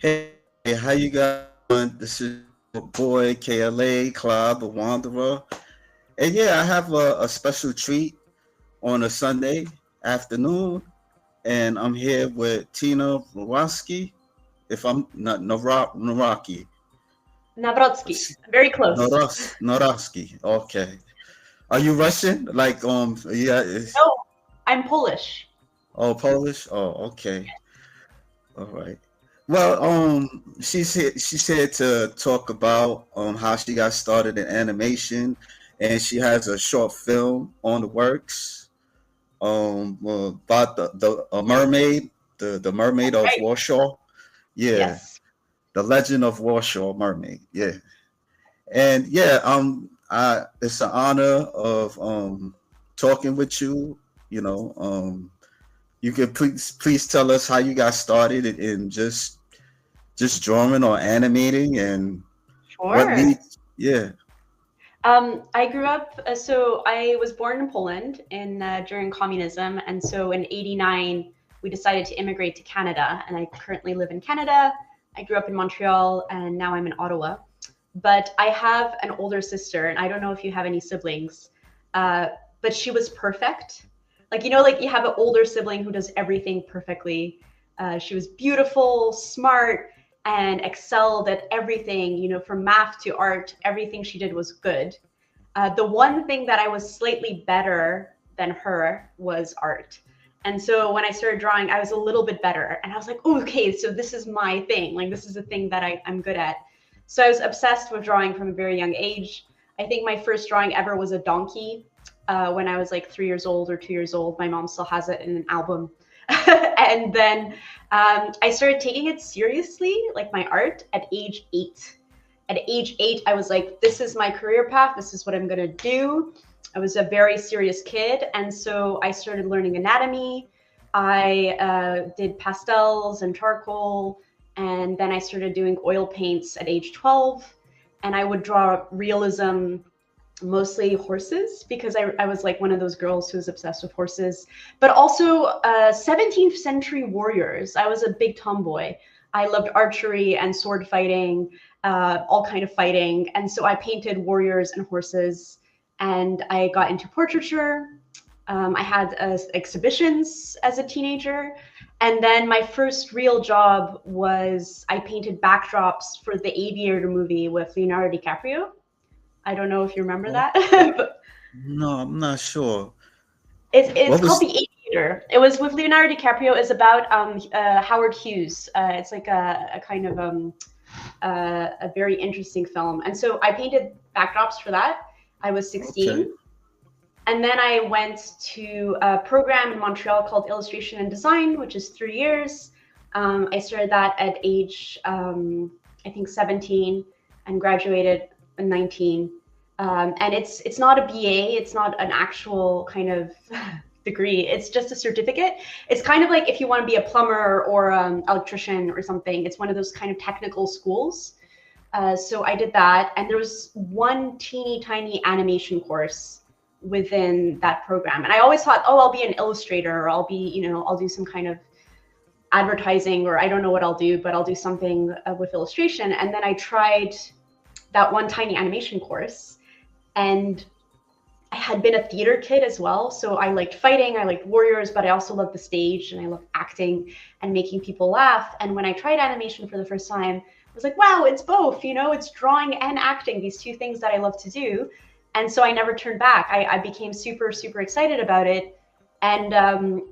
Hey, how you guys doing? This is your boy KLA, Cloud the Wanderer. And yeah, I have a special treat on a Sunday afternoon, and I'm here with Tina Nawrocki. If I'm not Nawrocki, Nawrocki. Very close. Nawrocki. Okay. Are you Russian? Yeah. No, I'm Polish. Oh, Polish. Oh, okay. All right. Well, she said to talk about how she got started in animation, and she has a short film on the works about the a mermaid, the mermaid of Right. Warsaw. Yeah, Yes. the Legend of Warsaw Mermaid. Yeah, and yeah, it's an honor of talking with you. You know, you can please tell us how you got started in just drawing or animating and what Sure. leads. Yeah. I grew up, so I was born in Poland during communism. And so in 89, we decided to immigrate to Canada. And I currently live in Canada. I grew up in Montreal and now I'm in Ottawa. But I have an older sister, and I don't know if you have any siblings, uh, but she was perfect. Like you have an older sibling who does everything perfectly. She was beautiful, smart, and excelled at everything, from math to art. Everything she did was good. The one thing that I was slightly better than her was art. And so when I started drawing, I was a little bit better. And I was like, oh, okay, so this is my thing. Like, this is the thing that I'm good at. So I was obsessed with drawing from a very young age. I think my first drawing ever was a donkey when I was like 3 years old or 2 years old. My mom still has it in an album. And then I started taking it seriously, like my art, at age 8. At age 8, I was like, this is my career path. This is what I'm going to do. I was a very serious kid. And so I started learning anatomy. I did pastels and charcoal. And then I started doing oil paints at age 12. And I would draw realism, mostly horses, because I was like one of those girls who was obsessed with horses, but also 17th century warriors. I was a big tomboy. I loved archery and sword fighting, all kind of fighting. And so I painted warriors and horses, and I got into portraiture. I had exhibitions as a teenager. And then my first real job was I painted backdrops for the Aviator movie with Leonardo DiCaprio. I don't know if you remember Oh, that. But no, I'm not sure. it's What called was? The Aviator. It was with Leonardo DiCaprio. It's about Howard Hughes. It's like a kind of a very interesting film. And so I painted backdrops for that. I was Okay. 16. And then I went to a program in Montreal called Illustration and Design, which is 3 years. I started that at age, I think, 17, and graduated at 19. And it's not a BA, it's not an actual kind of degree. It's just a certificate. It's kind of like if you want to be a plumber or electrician or something. It's one of those kind of technical schools. So I did that, and there was one teeny tiny animation course within that program. And I always thought, oh, I'll be an illustrator, or I'll be, I'll do some kind of advertising, or I don't know what I'll do, but I'll do something with illustration. And then I tried that one tiny animation course, and I had been a theater kid as well. So I liked fighting, I liked warriors, but I also loved the stage and I loved acting and making people laugh. And when I tried animation for the first time, I was like, wow, it's both, it's drawing and acting, these two things that I love to do. And so I never turned back. I became super, super excited about it. And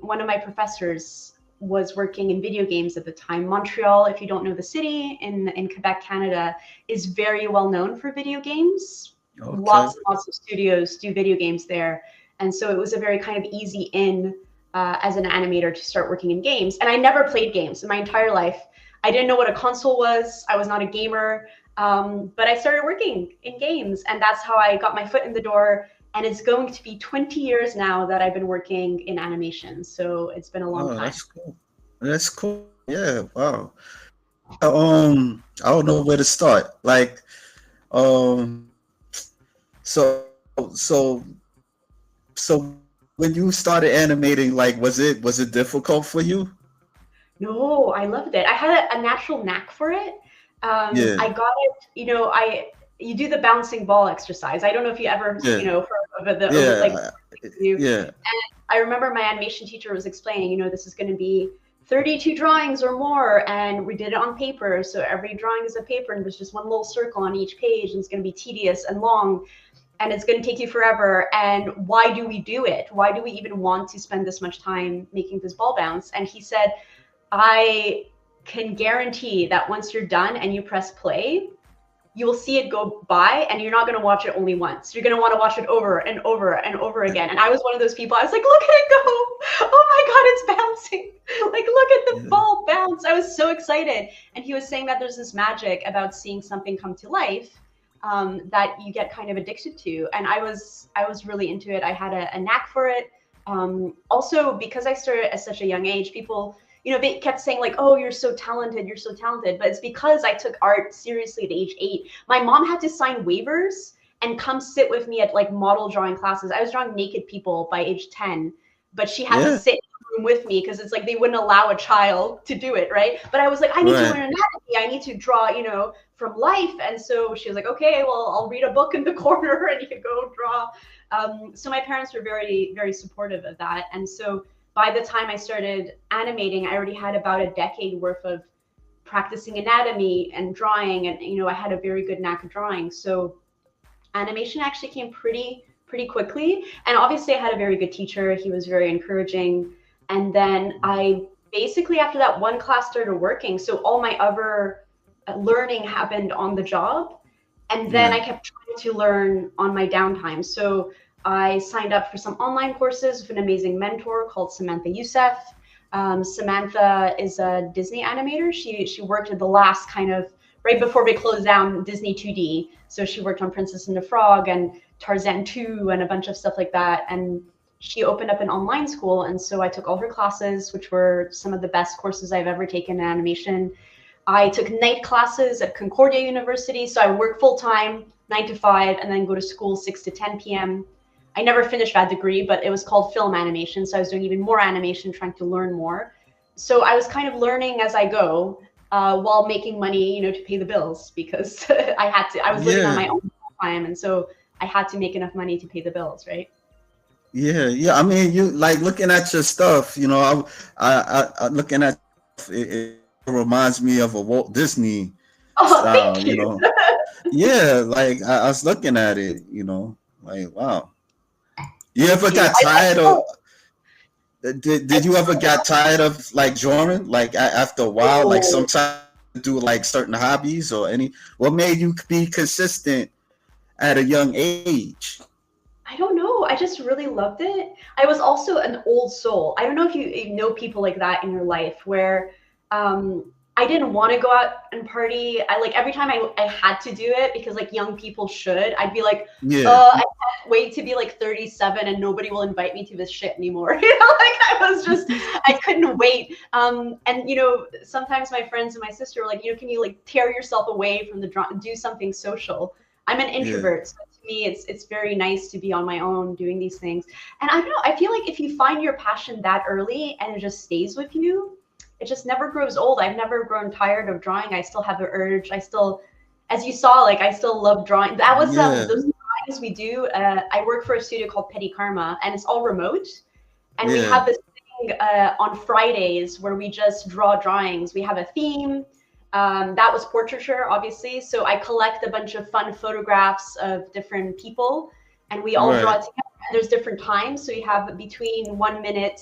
one of my professors was working in video games at the time. Montreal, if you don't know the city, in Quebec, Canada, is very well known for video games. Okay. Lots and lots of studios do video games there. And so it was a very kind of easy in as an animator to start working in games. And I never played games in my entire life. I didn't know what a console was. I was not a gamer. But I started working in games, and that's how I got my foot in the door. And it's going to be 20 years now that I've been working in animation. So it's been a long Oh, time. that's cool. That's cool. Yeah. Wow. I don't know where to start. Um, so so so when you started animating, like, was it difficult for you? No, I loved it. I had a natural knack for it. Yeah, I got it, you do the bouncing ball exercise. I don't know if you ever, yeah, heard of the like yeah, you. yeah, I remember my animation teacher was explaining, this is going to be 32 drawings or more, and we did it on paper. So every drawing is a paper, and there's just one little circle on each page, and it's going to be tedious and long, and it's going to take you forever. And why do we do it? Why do we even want to spend this much time making this ball bounce? And he said, I can guarantee that once you're done and you press play, you will see it go by, and you're not going to watch it only once. You're going to want to watch it over and over and over again. And I was one of those people. I was like, look at it go. Oh my God, it's bouncing. Like, look at the yeah, ball bounce. I was so excited. And he was saying that there's this magic about seeing something come to life, that you get kind of addicted to. And I was really into it. I had a knack for it. Also, because I started at such a young age, people, they kept saying like, oh, you're so talented, you're so talented. But it's because I took art seriously at age 8. My mom had to sign waivers and come sit with me at like model drawing classes. I was drawing naked people by age 10, but she had to yeah, sit in the room with me because it's like they wouldn't allow a child to do it, right? But I was like, I need to right, learn anatomy. I need to draw, from life. And so she was like, okay, well, I'll read a book in the corner and you go draw. So my parents were very, very supportive of that. And so by the time I started animating, I already had about a decade worth of practicing anatomy and drawing. And, I had a very good knack of drawing. So animation actually came pretty quickly. And obviously I had a very good teacher. He was very encouraging. And then I basically, after that one class, started working. So all my other learning happened on the job. And then I right, kept trying to learn on my downtime. So I signed up for some online courses with an amazing mentor called Samantha Youssef. Samantha is a Disney animator. She worked at the last kind of right before they closed down Disney 2D. So she worked on Princess and the Frog and Tarzan 2 and a bunch of stuff like that. And she opened up an online school. And so I took all her classes, which were some of the best courses I've ever taken in animation. I took night classes at Concordia University. So I work full time, 9 to 5, and then go to school 6 to 10 p.m. I never finished that degree, but it was called film animation. So I was doing even more animation, trying to learn more. So I was kind of learning as I go, while making money, to pay the bills because I was living on yeah, my own time. And so I had to make enough money to pay the bills, right? yeah, yeah. I mean, you like looking at your stuff. I looking at it reminds me of a Walt Disney Oh, style. thank you. Yeah, like I was looking at it. Like wow. You Thank ever you. got I tired of? still, I Did you ever still got tired of like drawing? Like after a while, like know. sometimes you do like certain hobbies or any. What made you be consistent at a young age? I don't know. I just really loved it. I was also an old soul. I don't know if you know people like that in your life where, I didn't want to go out and party. I like every time I had to do it because like young people should, I'd be like, Yeah, I can't wait to be like 37 and nobody will invite me to this shit anymore. Like I was just, I couldn't wait. And sometimes my friends and my sister were like, can you like tear yourself away from the do something social? I'm an yeah, introvert, so to me, it's very nice to be on my own doing these things. And I don't know, I feel like if you find your passion that early and it just stays with you, it just never grows old. I've never grown tired of drawing. I still have the urge. I still, as you saw, like I still love drawing. That was yeah, those drawings we do. I work for a studio called Petty Karma, and it's all remote. And we yeah. have this thing on Fridays where we just draw drawings. We have a theme. That was portraiture, obviously. So I collect a bunch of fun photographs of different people, and we all draw Right. it together. And there's different times, so you have between 1 minute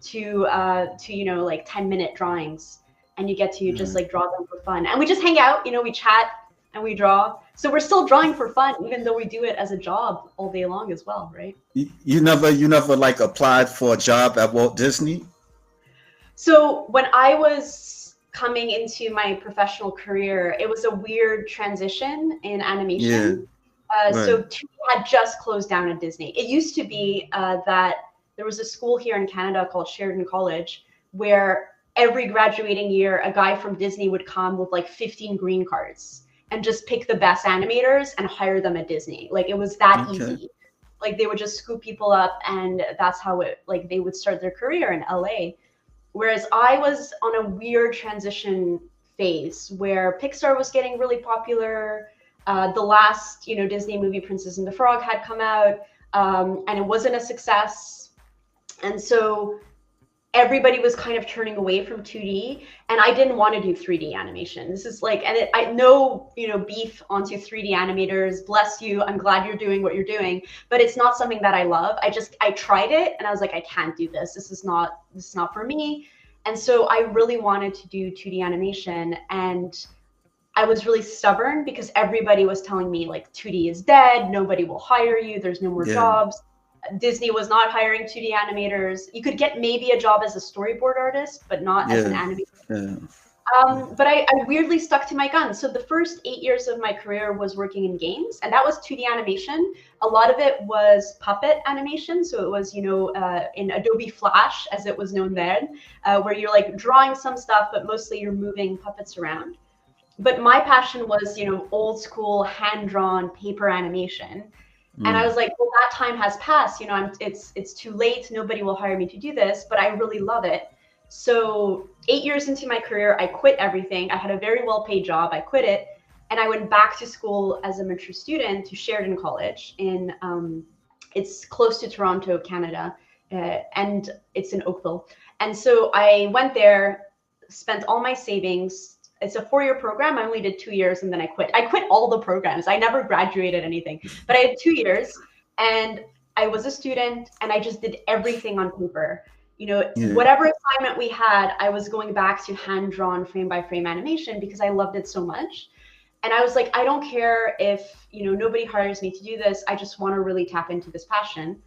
to like 10-minute drawings, and you get to just Right. like draw them for fun. And we just hang out, we chat and we draw. So we're still drawing for fun, even though we do it as a job all day long as well, right? You never like applied for a job at Walt Disney? So when I was coming into my professional career, it was a weird transition in Yeah. animation. Right. So 2D had just closed down at Disney. It used to be that there was a school here in Canada called Sheridan College where every graduating year, a guy from Disney would come with like 15 green cards and just pick the best animators and hire them at Disney. Like it was that Okay. easy. Like they would just scoop people up, and that's how it like they would start their career in LA. Whereas I was on a weird transition phase where Pixar was getting really popular. The last, Disney movie, Princess and the Frog, had come out, and it wasn't a success. And so everybody was kind of turning away from 2D, and I didn't want to do 3D animation. This is like, and I know, beef onto 3D animators. Bless you. I'm glad you're doing what you're doing, but it's not something that I love. I tried it and I was like, I can't do this. This is not for me. And so I really wanted to do 2D animation, and I was really stubborn because everybody was telling me like 2D is dead, nobody will hire you, there's no more Yeah. jobs. Disney was not hiring 2D animators. You could get maybe a job as a storyboard artist, but not as an Yeah. animator. Yeah. But I weirdly stuck to my guns. So the first 8 years of my career was working in games, and that was 2D animation. A lot of it was puppet animation. So it was, in Adobe Flash, as it was known then, where you're like drawing some stuff, but mostly you're moving puppets around. But my passion was, old school hand-drawn paper animation. And I Mm. was like, well, that time has passed. It's too late. Nobody will hire me to do this, but I really love it. So 8 years into my career, I quit everything. I had a very well-paid job. I quit it, and I went back to school as a mature student to Sheridan College in it's close to Toronto, Canada, and it's in Oakville. And so I went there, spent all my savings. It's a 4-year program. I only did 2 years and then I quit. I quit all the programs. I never graduated anything, but I had 2 years, and I was a student, and I just did everything on paper. Yeah. Whatever assignment we had, I was going back to hand-drawn frame by frame animation because I loved it so much. And I was like, I don't care if, nobody hires me to do this. I just want to really tap into this passion.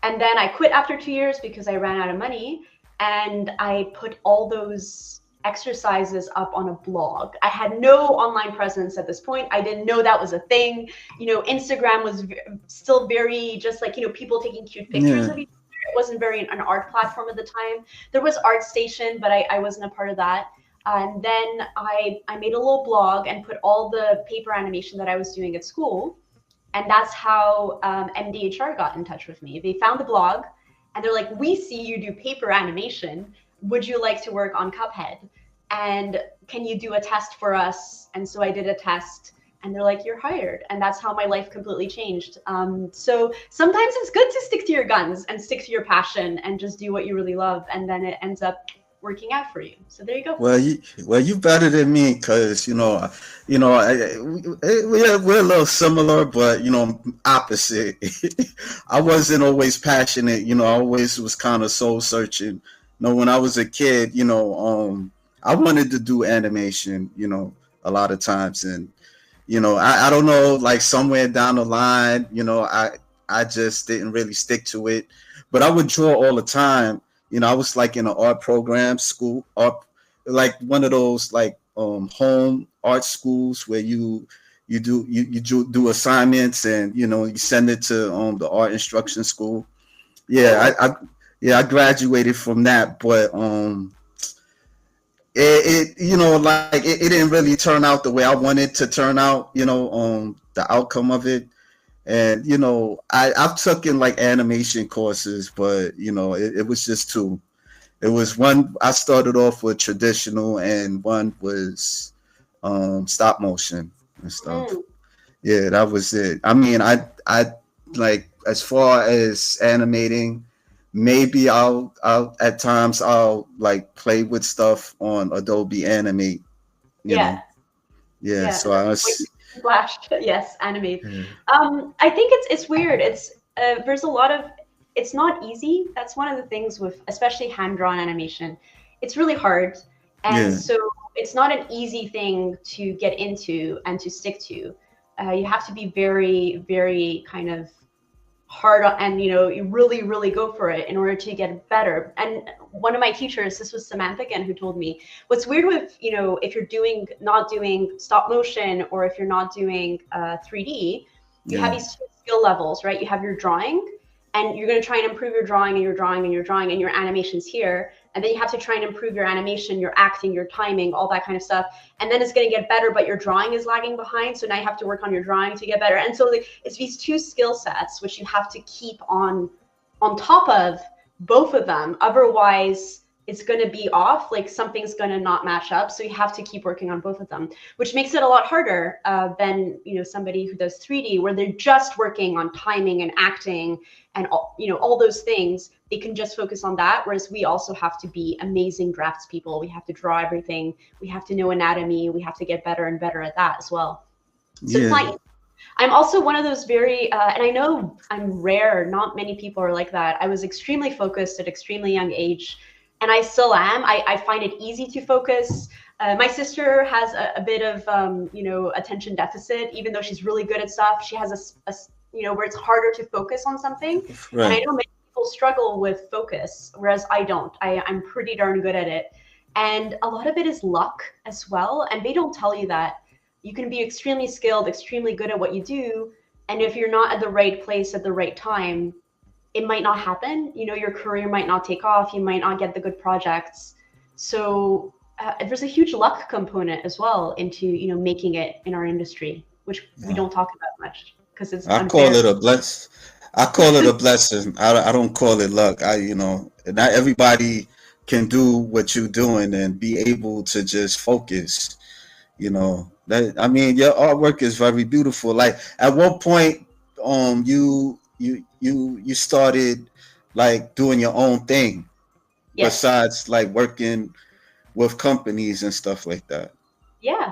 And then I quit after 2 years because I ran out of money, and I put all those exercises up on a blog. I had no online presence at this point. I didn't know that was a thing. Instagram was still very just like, people taking cute pictures Yeah. of each other. It wasn't very an art platform at the time. There was ArtStation, but I wasn't a part of that. And then I made a little blog and put all the paper animation that I was doing at school. And that's how MDHR got in touch with me. They found the blog, and they're like, we see you do paper animation. Would you like to work on Cuphead? And can you do a test for us? And so I did a test, and they're like, you're hired. And that's how my life completely changed. So sometimes it's good to stick to your guns and stick to your passion and just do what you really love. And then it ends up working out for you. So there you go. Well, you better than me, because we're a little similar, but opposite. I wasn't always passionate. I always was kind of soul searching. When I was a kid, I wanted to do animation. A lot of times, and I don't know, like somewhere down the line, I just didn't really stick to it, but I would draw all the time. I was like in an art program school, art, like one of those like home art schools where you do assignments, and you send it to the art instruction school. Yeah, Cool. I graduated from that, but it didn't really turn out the way I wanted to turn out. The outcome of it. And I've taken like animation courses, but it was just two. It was one, I started off with traditional, and one was stop motion and stuff. Mm. Yeah, that was it. I mean, I like, as far as animating, maybe I'll at times I'll like play with stuff on Adobe Animate. You Yeah. know, yeah. Yeah. So I Wait, was. Flash. Yes. Animate. Yeah. I think it's weird. There's a lot of, it's not easy. That's one of the things with especially hand-drawn animation. It's really hard. And Yeah. so it's not an easy thing to get into and to stick to. You have to be very, very kind of hard on, and you really, really go for it in order to get better. And one of my teachers, this was Samantha again, who told me, what's weird with, if you're not doing stop motion, or if you're not doing 3D, you have Yeah. these two skill levels, right? You have your drawing, and you're going to try and improve your drawing and your drawing and your drawing and your animations here. And then you have to try and improve your animation, your acting, your timing, all that kind of stuff. And then it's going to get better, but your drawing is lagging behind. So now you have to work on your drawing to get better. And so it's these two skill sets, which you have to keep on top of both of them. Otherwise, it's going to be off, like something's going to not match up. So you have to keep working on both of them, which makes it a lot harder than, you know, somebody who does 3D, where they're just working on timing and acting and all, you know, all those things. They can just focus on that. Whereas we also have to be amazing draftspeople. We have to draw everything. We have to know anatomy. We have to get better and better at that as well. So it's Yeah. not. I'm also one of those very, and I know I'm rare, not many people are like that. I was extremely focused at extremely young age, and I still am. I find it easy to focus. My sister has a bit of, you know, attention deficit, even though she's really good at stuff. She has you know, where it's harder to focus on something. And I Right. know many people struggle with focus, whereas I don't. I'm pretty darn good at it. And a lot of it is luck as well. And they don't tell you that. You can be extremely skilled, extremely good at what you do, and if you're not at the right place at the right time, it might not happen. You know, your career might not take off. You might not get the good projects. So there's a huge luck component as well into, you know, making it in our industry, which we Yeah. don't talk about much because it's I call unfair. it a bless. I call it a blessing. I don't call it luck. You know, not everybody can do what you're doing and be able to just focus. You know, that I mean, your artwork is very beautiful. Like, at what point, you started like doing your own thing Yes. besides like working with companies and stuff like that? Yeah.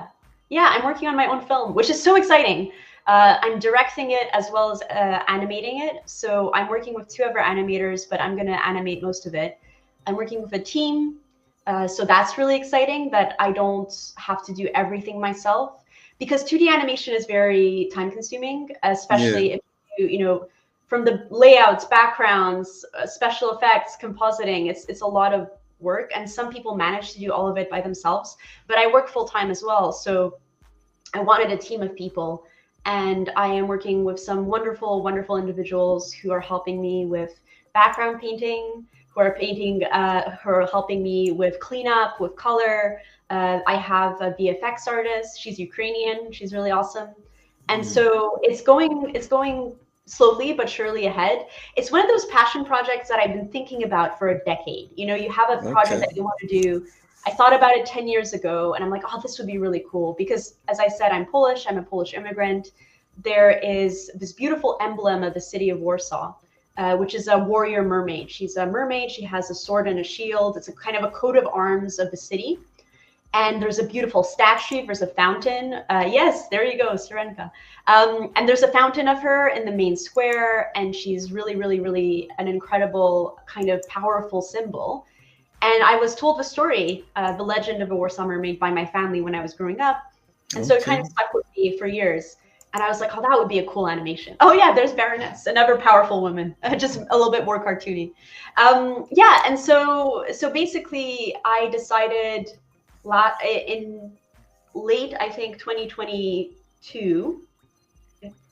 Yeah, I'm working on my own film, which is so exciting. I'm directing it as well as animating it. So I'm working with two other animators, but I'm going to animate most of it. I'm working with a team. So that's really exciting that I don't have to do everything myself, because 2D animation is very time consuming, Yeah. especially if you know, from the layouts, backgrounds, special effects, compositing, it's a lot of work. And some people manage to do all of it by themselves, but I work full time as well. So I wanted a team of people, and I am working with some wonderful, wonderful individuals who are helping me with background painting, who are helping me with cleanup, with color. I have a VFX artist. She's Ukrainian. She's really awesome. And Mm. so it's going slowly but surely ahead. It's one of those passion projects that I've been thinking about for a decade. You know, you have a project Okay. that you want to do. I thought about it 10 years ago, and I'm like, oh, this would be really cool. Because as I said, I'm Polish, I'm a Polish immigrant. There is this beautiful emblem of the city of Warsaw, which is a warrior mermaid. She's a mermaid, she has a sword and a shield. It's a kind of a coat of arms of the city. And there's a beautiful statue, there's a fountain. Yes, there you go, Sirenka. And there's a fountain of her in the main square, and she's really, really, really an incredible, kind of powerful symbol. And I was told the story, the legend of a Warsaw mermaid, by my family when I was growing up. And so it kind Okay. of stuck with me for years. And I was like, oh, that would be a cool animation. Oh, yeah, there's Baroness, another powerful woman, just a little bit more cartoony. Yeah, and so basically, I decided in late, I think, 2022.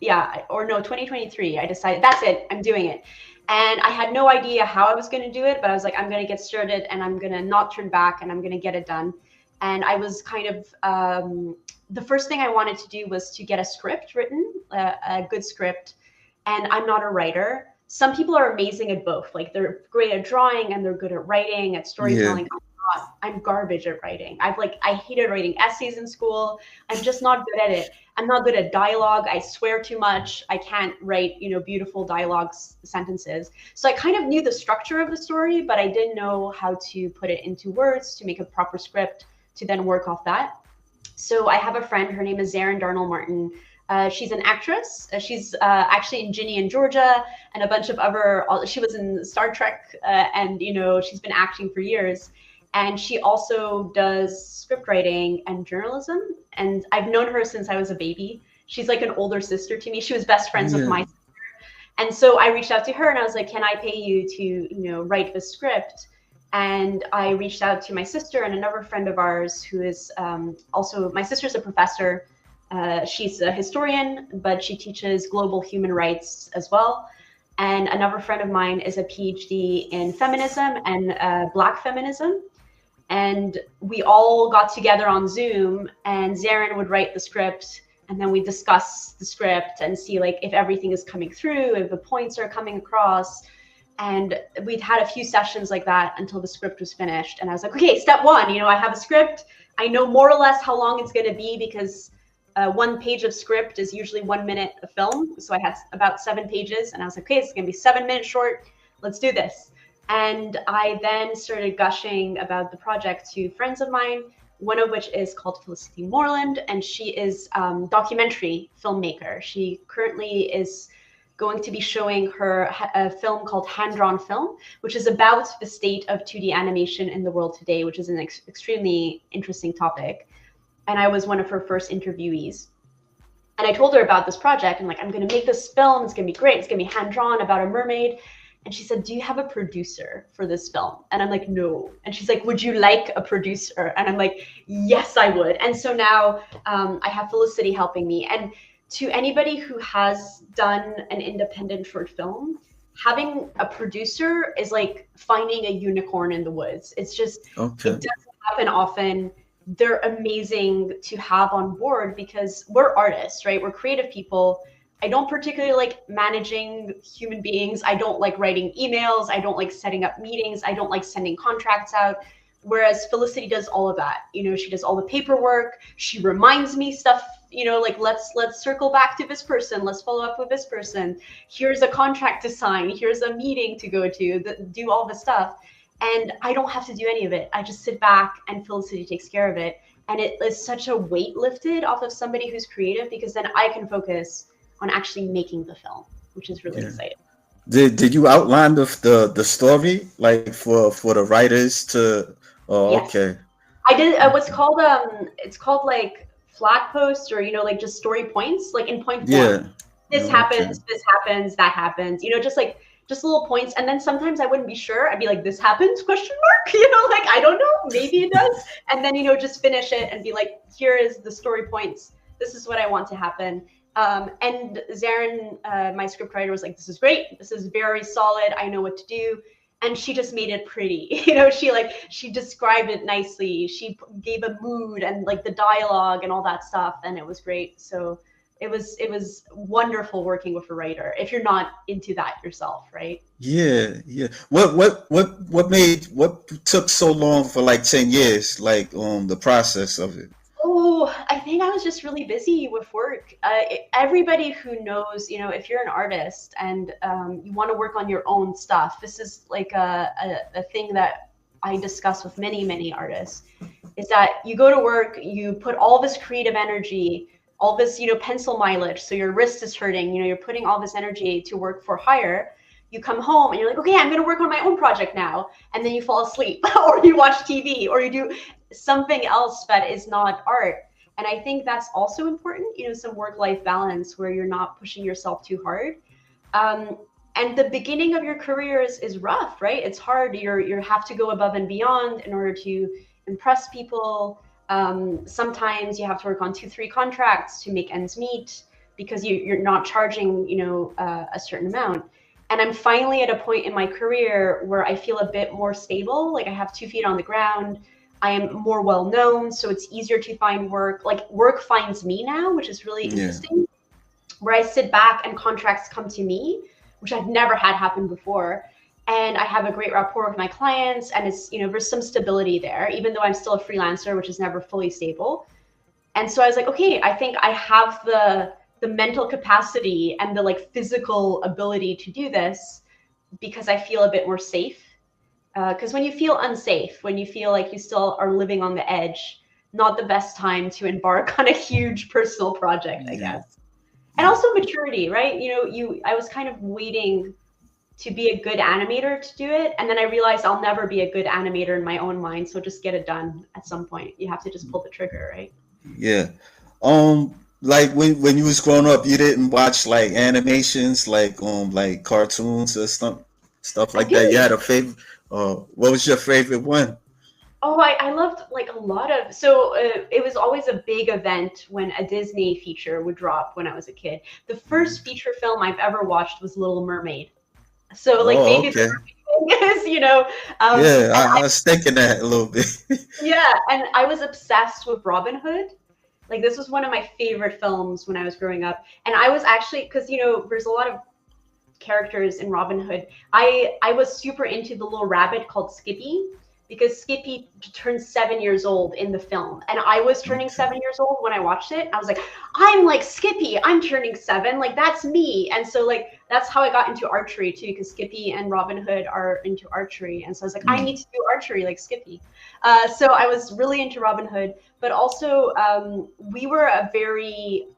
Yeah, or no, 2023. I decided that's it. I'm doing it. And I had no idea how I was going to do it, but I was like, I'm going to get started and I'm going to not turn back and I'm going to get it done. And I was kind of, the first thing I wanted to do was to get a script written, a good script. And I'm not a writer. Some people are amazing at both. Like, they're great at drawing and they're good at writing, at Yeah. storytelling. I'm not. I'm garbage at writing. I hated writing essays in school. I'm just not good at it. I'm not good at dialogue. I swear too much. I can't write, you know, beautiful dialogues, sentences. So I kind of knew the structure of the story, but I didn't know how to put it into words to make a proper script to then work off that. So I have a friend. Her name is Zarin Darnell Martin. She's an actress. She's actually in Ginny in Georgia and a bunch of other. She was in Star Trek, and you know, she's been acting for years. And she also does script writing and journalism. And I've known her since I was a baby. She's like an older sister to me. She was best friends with Yeah. my sister. And so I reached out to her and I was like, can I pay you to, you know, write the script? And I reached out to my sister and another friend of ours who is also, my sister's a professor. She's a historian, but she teaches global human rights as well. And another friend of mine is a PhD in feminism and Black feminism. And we all got together on Zoom, and Zarin would write the script, and then we discuss the script and see like if everything is coming through, if the points are coming across. And we'd had a few sessions like that until the script was finished. And I was like, okay, step one, I have a script. I know more or less how long it's going to be because one page of script is usually 1 minute of film. So I had about 7 pages and I was like, okay, it's going to be 7 minutes short. Let's do this. And I then started gushing about the project to friends of mine, one of which is called Felicity Moreland, and she is documentary filmmaker. She currently is going to be showing her a film called Hand Drawn Film, which is about the state of 2D animation in the world today, which is an extremely interesting topic. And I was one of her first interviewees. And I told her about this project. I'm like, I'm going to make this film. It's going to be great. It's going to be hand drawn about a mermaid. And she said, do you have a producer for this film? And I'm like, no. And she's like, would you like a producer? And I'm like, yes, I would. And so now I have Felicity helping me. And to anybody who has done an independent short film, having a producer is like finding a unicorn in the woods. It's just, Okay. it doesn't happen often. They're amazing to have on board because we're artists, right? We're creative people. I don't particularly like managing human beings. I don't like writing emails. I don't like setting up meetings. I don't like sending contracts out. Whereas Felicity does all of that. She does all the paperwork. She reminds me stuff, like let's circle back to this person. Let's follow up with this person. Here's a contract to sign. Here's a meeting to go to, do all the stuff. And I don't have to do any of it. I just sit back and Felicity takes care of it. And it is such a weight lifted off of somebody who's creative because then I can focus on actually making the film, which is really exciting. Did you outline the story like for the writers to? Oh, Yes. okay. I did what's called it's called like flag posts or like just story points, like in point form. Yeah. This happens, this happens, that happens. Just little points. And then sometimes I wouldn't be sure. I'd be like, this happens, question mark? Like, I don't know, maybe it does. And then, just finish it and be like, here is the story points. This is what I want to happen. And Zarin, my scriptwriter, was like, this is great. This is very solid. I know what to do. And she just made it pretty. She described it nicely. She gave a mood and like the dialogue and all that stuff. And it was great. So it was wonderful working with a writer if you're not into that yourself, right? Yeah. What took so long for like 10 years, like the process of it? Oh, I think I was just really busy with work. Everybody who knows, if you're an artist and you want to work on your own stuff, this is like a thing that I discuss with many, many artists, is that you go to work, you put all this creative energy, all this, pencil mileage, so your wrist is hurting, you're putting all this energy to work for hire. You come home and you're like, okay, I'm going to work on my own project now. And then you fall asleep or you watch TV or you do something else that is not art. And I think that's also important, some work-life balance where you're not pushing yourself too hard. And the beginning of your career is rough, right? It's hard. You have to go above and beyond in order to impress people. Sometimes you have to work on 2-3 contracts to make ends meet because you're not charging, a certain amount. And I'm finally at a point in my career where I feel a bit more stable. Like I have 2 feet on the ground. I am more well known, so it's easier to find work. Like work finds me now, which is really interesting. Where I sit back and contracts come to me, which I've never had happen before. And I have a great rapport with my clients, and it's there's some stability there, even though I'm still a freelancer, which is never fully stable. And so I was like, okay, I think I have the mental capacity and the like physical ability to do this because I feel a bit more safe. Because when you feel unsafe, when you feel like you still are living on the edge, not the best time to embark on a huge personal project, I guess. And also maturity, right? I was kind of waiting to be a good animator to do it. And then I realized I'll never be a good animator in my own mind. So just get it done at some point. You have to just pull the trigger, right? Yeah. Like when you was growing up, you didn't watch like animations, like cartoons or stuff like that. You had a favorite. What was your favorite one? Oh, I loved like a lot of, so it was always a big event when a Disney feature would drop when I was a kid. The first feature film I've ever watched was Little Mermaid. So like maybe Okay. the is, Yeah, I was thinking that a little bit. yeah, and I was obsessed with Robin Hood. Like this was one of my favorite films when I was growing up. And I was actually, because there's a lot of characters in Robin Hood. I was super into the little rabbit called Skippy, because Skippy turned 7 years old in the film, and I was turning Okay. 7 years old when I watched it. I was like, I'm like Skippy, I'm turning 7, like that's me. And so like that's how I got into archery too, because Skippy and Robin Hood are into archery, and so I was like, I need to do archery like Skippy. So I was really into Robin Hood, but also we were a very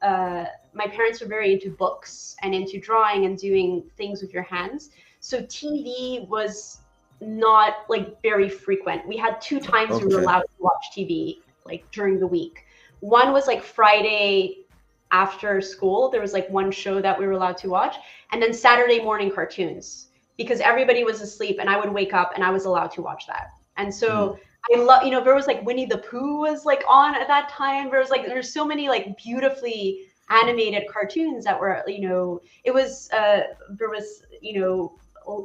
my parents were very into books and into drawing and doing things with your hands. So TV was not like very frequent. We had 2 times we were Okay. allowed to watch TV like during the week. One was like Friday after school. There was like one show that we were allowed to watch, and then Saturday morning cartoons, because everybody was asleep and I would wake up and I was allowed to watch that. And Mm. so I love, there was like Winnie the Pooh was like on at that time. There's so many like beautifully animated cartoons that were, it was there was,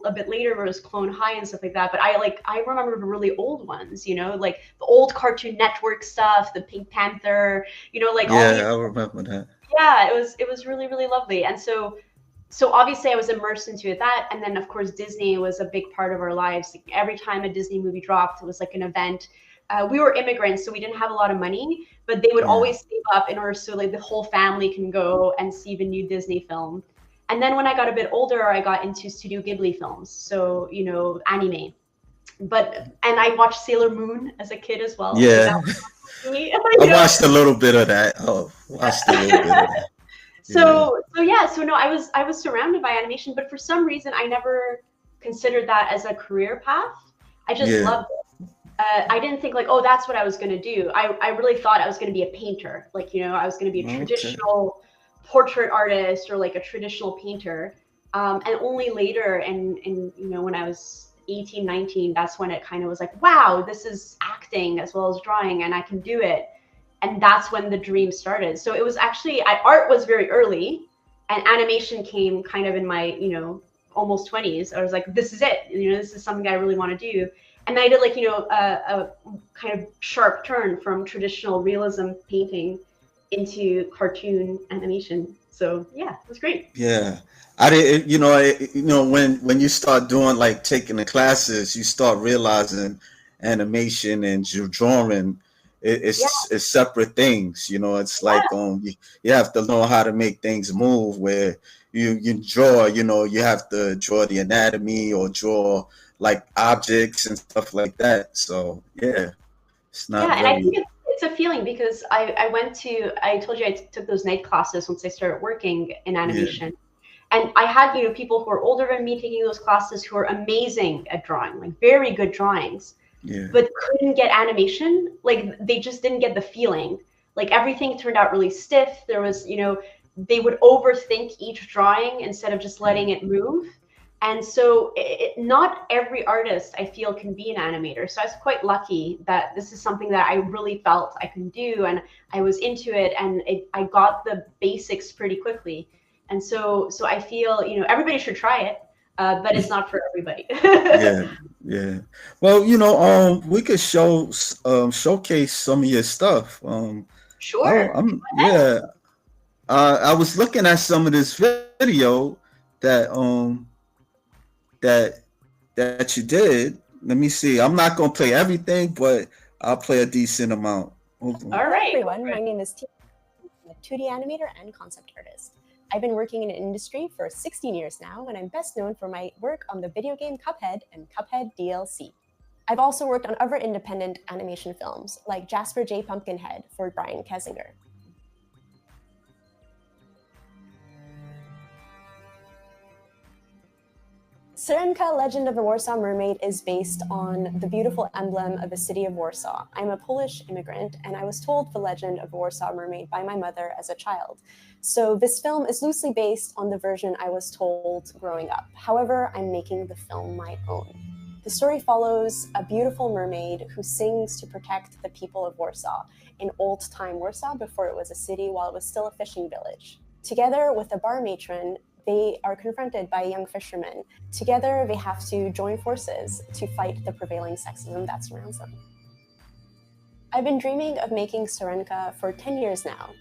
a bit later where it was Clone High and stuff like that. But I remember the really old ones, like the old Cartoon Network stuff, the Pink Panther, like all these. Yeah, I remember that. Yeah, it was really, really lovely. And so obviously I was immersed into that, and then of course Disney was a big part of our lives. Like, every time a Disney movie dropped, it was like an event. We were immigrants, so we didn't have a lot of money, but they would Yeah. always save up in order so like the whole family can go and see the new Disney film. And then when I got a bit older, I got into Studio Ghibli films, so anime. And I watched Sailor Moon as a kid as well. Like that Yeah. was me. I watched a little bit of that. Oh, watched a little bit of that. Yeah. So no, I was surrounded by animation, but for some reason I never considered that as a career path. I just Yeah. loved it. I didn't think like, oh, that's what I was going to do. I really thought I was going to be a painter. Like, I was going to be a Okay. traditional portrait artist or like a traditional painter. And only later, and when I was 18, 19, that's when it kind of was like, wow, this is acting as well as drawing, and I can do it. And that's when the dream started. So it was actually, art was very early, and animation came kind of in my almost 20s. I was like, this is it, this is something I really want to do. And I did like a kind of sharp turn from traditional realism painting into cartoon animation. So yeah, it was great. Yeah. I did. When you start doing like taking the classes, you start realizing animation and drawing. Yeah, It's separate things. It's like you have to know how to make things move. Where you draw, you have to draw the anatomy or draw like objects and stuff like that. So yeah, it's not yeah, and I think very. it's a feeling, because I told you I took those night classes once I started working in Yeah. animation. And I had, people who are older than me taking those classes who are amazing at drawing, like very good drawings, Yeah. but couldn't get animation. Like they just didn't get the feeling. Like everything turned out really stiff. There was, they would overthink each drawing instead of just letting it move. And so not every artist I feel can be an animator. So I was quite lucky that this is something that I really felt I can do, and I was into it, and I got the basics pretty quickly. And so I feel, everybody should try it, but it's not for everybody. Yeah, yeah. Well, we could showcase some of your stuff. Sure. Yeah. I was looking at some of this video that that that you did. Let me see. I'm not gonna play everything, but I'll play a decent amount. Hold on. All Hi right. everyone, my name is Tina. I'm a 2D animator and concept artist. I've been working in an industry for 16 years now, and I'm best known for my work on the video game Cuphead and Cuphead DLC. I've also worked on other independent animation films, like Jasper J. Pumpkinhead for Brian Kessinger. Syrenka Legend of the Warsaw Mermaid is based on the beautiful emblem of the city of Warsaw. I'm a Polish immigrant, and I was told the legend of the Warsaw Mermaid by my mother as a child. So this film is loosely based on the version I was told growing up. However, I'm making the film my own. The story follows a beautiful mermaid who sings to protect the people of Warsaw, in old-time Warsaw before it was a city while it was still a fishing village. Together with a bar matron, they are confronted by a young fisherman. Together, they have to join forces to fight the prevailing sexism that surrounds them. I've been dreaming of making Syrenka for 10 years now.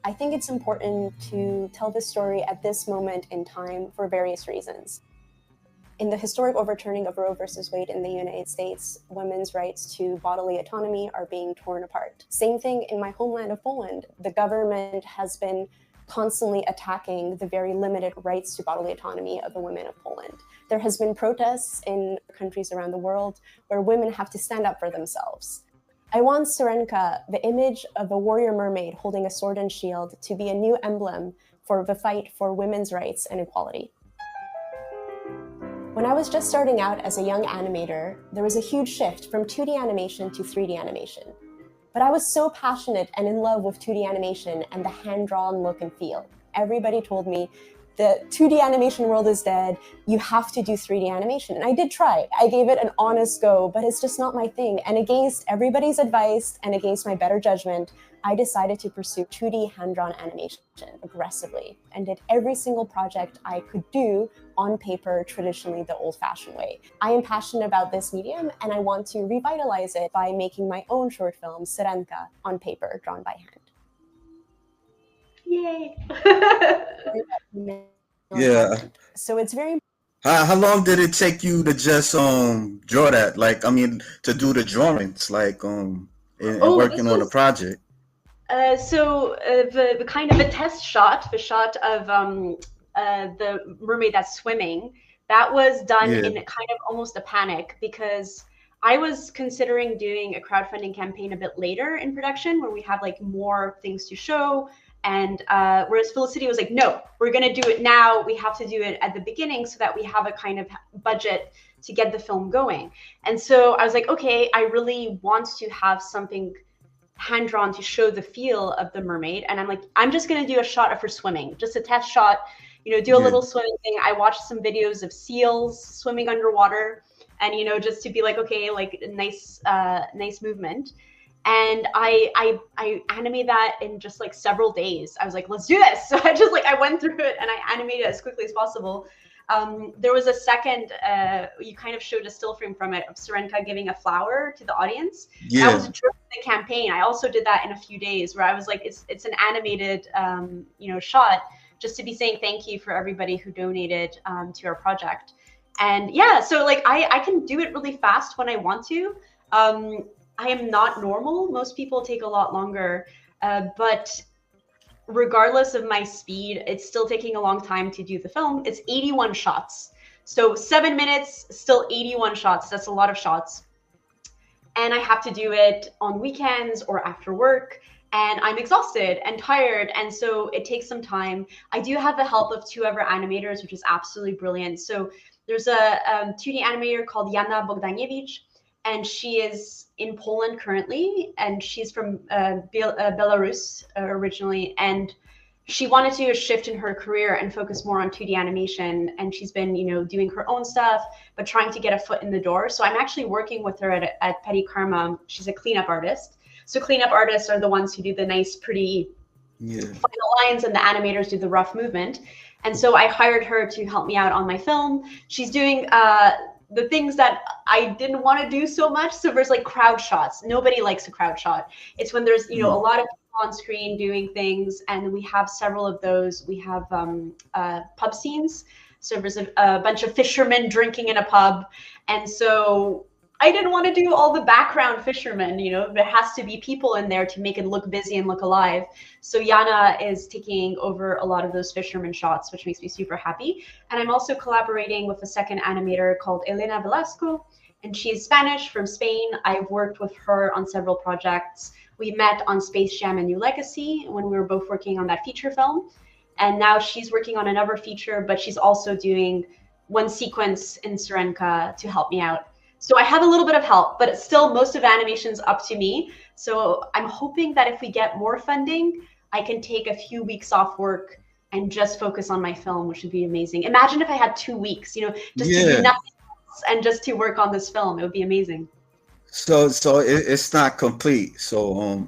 I think it's important to tell this story at this moment in time for various reasons. In the historic overturning of Roe versus Wade in the United States, women's rights to bodily autonomy are being torn apart. Same thing in my homeland of Poland. The government has been constantly attacking the very limited rights to bodily autonomy of the women of Poland. There has been protests in countries around the world where women have to stand up for themselves. I want Syrenka, the image of a warrior mermaid holding a sword and shield, to be a new emblem for the fight for women's rights and equality. When I was just starting out as a young animator, there was a huge shift from 2D animation to 3D animation. But I was so passionate and in love with 2D animation and the hand-drawn look and feel. Everybody told me, the 2D animation world is dead, you have to do 3D animation. And I did try. I gave it an honest go, but it's just not my thing. And against everybody's advice and against my better judgment, I decided to pursue 2D hand-drawn animation aggressively and did every single project I could do on paper, traditionally the old-fashioned way. I am passionate about this medium and I want to revitalize it by making my own short film, Syrenka, on paper, drawn by hand. Yay! Yeah. So it's very How long did it take you to just draw that? Like, I mean, to do the drawings, like and working on the project. The kind of a test shot, the shot of the mermaid that's swimming, that was done in kind of almost a panic because I was considering doing a crowdfunding campaign a bit later in production when we have like more things to show. And whereas Felicity was like, no, we're going to do it now. We have to do it at the beginning so that we have a kind of budget to get the film going. And so I was like, okay, I really want to have something hand-drawn to show the feel of the mermaid. And I'm like, I'm just going to do a shot of her swimming, just a test shot, you know, do a little swimming thing. I watched some videos of seals swimming underwater and, you know, just to be like, okay, like nice movement. And I animated that in just like several days. I was like, let's do this. So I went through it and I animated it as quickly as possible. There was a second, you kind of showed a still frame from it of Syrenka giving a flower to the audience. Yeah. That was during the campaign. I also did that in a few days where I was like, it's an animated, shot just to be saying thank you for everybody who donated to our project. And yeah, so like I can do it really fast when I want to. I am not normal. Most people take a lot longer, but regardless of my speed, it's still taking a long time to do the film. It's 81 shots. So 7 minutes, still 81 shots. That's a lot of shots. And I have to do it on weekends or after work. And I'm exhausted and tired. And so it takes some time. I do have the help of 2 other animators, which is absolutely brilliant. So there's a 2D animator called Jana Bogdaniewicz. And she is in Poland currently, and she's from Belarus originally. And she wanted to do a shift in her career and focus more on 2D animation. And she's been, you know, doing her own stuff, but trying to get a foot in the door. So I'm actually working with her at Petty Karma. She's a cleanup artist. So cleanup artists are the ones who do the nice, pretty final lines, and the animators do the rough movement. And so I hired her to help me out on my film. She's doing the things that I didn't want to do so much. So there's like crowd shots. Nobody likes a crowd shot. It's when there's, you know, a lot of people on screen doing things. And we have several of those. We have pub scenes. So there's a bunch of fishermen drinking in a pub. And so I didn't want to do all the background fishermen, you know, there has to be people in there to make it look busy and look alive. So Jana is taking over a lot of those fisherman shots, which makes me super happy. And I'm also collaborating with a second animator called Elena Velasco, and she's Spanish from Spain. I've worked with her on several projects. We met on Space Jam: A New Legacy when we were both working on that feature film. And now she's working on another feature, but she's also doing one sequence in Syrenka to help me out. So I have a little bit of help, but it's still most of the animation's up to me. So I'm hoping that if we get more funding, I can take a few weeks off work and just focus on my film, which would be amazing. Imagine if I had 2 weeks, you know, just to do nothing else and just to work on this film. It would be amazing. So it's not complete. So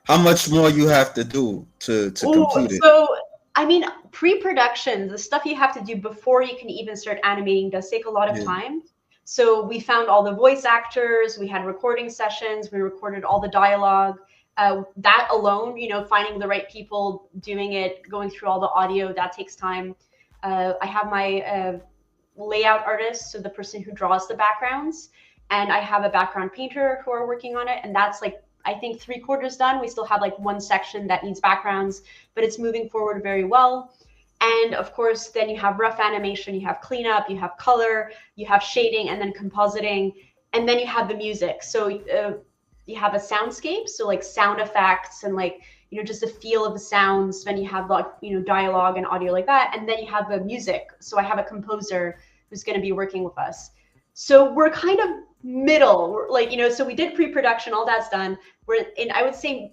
how much more you have to do to complete it? So I mean, pre-production, the stuff you have to do before you can even start animating does take a lot of time. So we found all the voice actors, we had recording sessions, we recorded all the dialogue. that alone, finding the right people doing it, going through all the audio, that takes time. I have my layout artist, so the person who draws the backgrounds, and I have a background painter who are working on it, and that's like, I think 3/4 done. We still have like one section that needs backgrounds, but it's moving forward very well. And of course, then you have rough animation, you have cleanup, you have color, you have shading, and then compositing, and then you have the music. So you have a soundscape, so like sound effects and like, just the feel of the sounds. Then you have like, dialogue and audio like that. And then you have the music. So I have a composer who's going to be working with us. So we're kind of middle, we're like, so we did pre-production, all that's done. We're in, I would say,